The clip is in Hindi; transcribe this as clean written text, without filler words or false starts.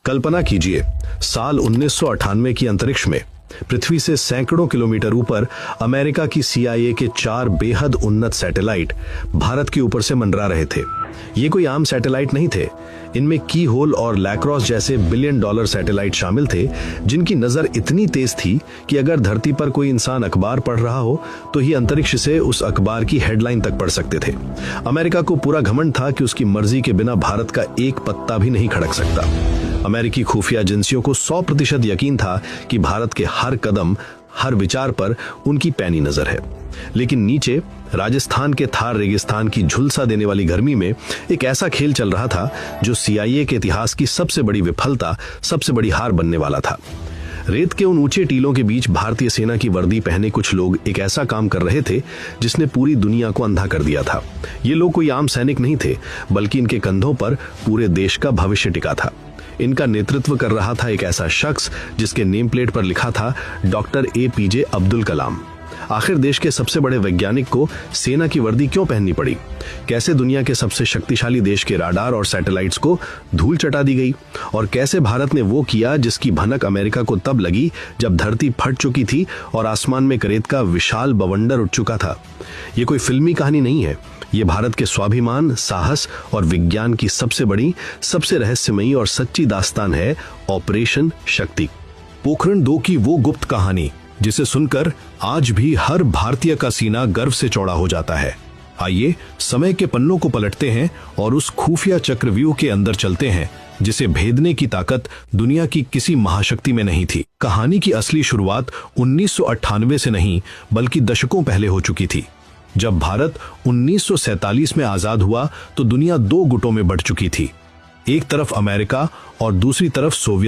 कल्पना कीजिए, साल 1998 की अंतरिक्ष में पृथ्वी से सैकड़ों किलोमीटर ऊपर अमेरिका की CIA के 4 बेहद उन्नत सैटेलाइट भारत के ऊपर से मंडरा रहे थे। ये कोई आम सैटेलाइट नहीं थे। इनमें की होल और लैक्रोस जैसे बिलियन डॉलर सैटेलाइट शामिल थे, जिनकी नजर इतनी तेज थी कि अगर धरती पर कोई इंसान अखबार पढ़ रहा हो तो ही अंतरिक्ष से उस अखबार की हेडलाइन तक पढ़ सकते थे। अमेरिका को पूरा घमंड था कि उसकी मर्जी के बिना भारत का एक पत्ता भी नहीं खड़क सकता। अमेरिकी खुफिया एजेंसियों को 100% यकीन था कि भारत के हर कदम, हर विचार पर उनकी पैनी नजर है। लेकिन नीचे राजस्थान के थार रेगिस्तान की झुलसा देने वाली गर्मी में एक ऐसा खेल चल रहा था जो CIA के इतिहास की सबसे बड़ी विफलता, सबसे बड़ी हार बनने वाला था। रेत के उन ऊंचे टीलों के बीच भारतीय सेना की वर्दी पहने कुछ लोग एक ऐसा काम कर रहे थे जिसने पूरी दुनिया को अंधा कर दिया था। ये लोग कोई आम सैनिक नहीं थे, बल्कि इनके कंधों पर पूरे देश का भविष्य टिका था। इनका नेतृत्व कर रहा था एक ऐसा शख्स जिसके नेम प्लेट पर लिखा था डॉक्टर APJ अब्दुल कलाम। आखिर देश के सबसे बड़े वैज्ञानिक को सेना की वर्दी क्यों पहननी पड़ी? कैसे दुनिया के सबसे शक्तिशाली देश के राडार और सैटेलाइट्स को धूल चटा दी गई? और कैसे भारत ने वो किया जिसकी भनक अमेरिका को तब लगी जब धरती फट चुकी थी और आसमान में करेत का विशाल बवंडर उठ चुका था? ये कोई फिल्मी कहानी नहीं है। ये भारत के स्वाभिमान, साहस और विज्ञान की सबसे बड़ी, सबसे रहस्यमयी और सच्ची दास्तान है, ऑपरेशन शक्ति। पोखरण 2 की वो गुप्त कहानी जिसे सुनकर आज भी हर भारतीय का सीना गर्व से चौड़ा हो जाता है। आइए समय के पन्नों को पलटते हैं और उस खुफिया चक्रव्यूह के अंदर चलते हैं जिसे भेदने की ताकत दुनिया की किसी महाशक्ति में नहीं थी। कहानी की असली शुरुआत 1998 से नहीं, बल्कि दशकों पहले हो चुकी थी। जब भारत 1947 में आजाद हुआ तो दुनिया 2 गुटों में बढ़ चुकी थी। एक तरफ अमेरिका और दूसरी तरफ सोवियत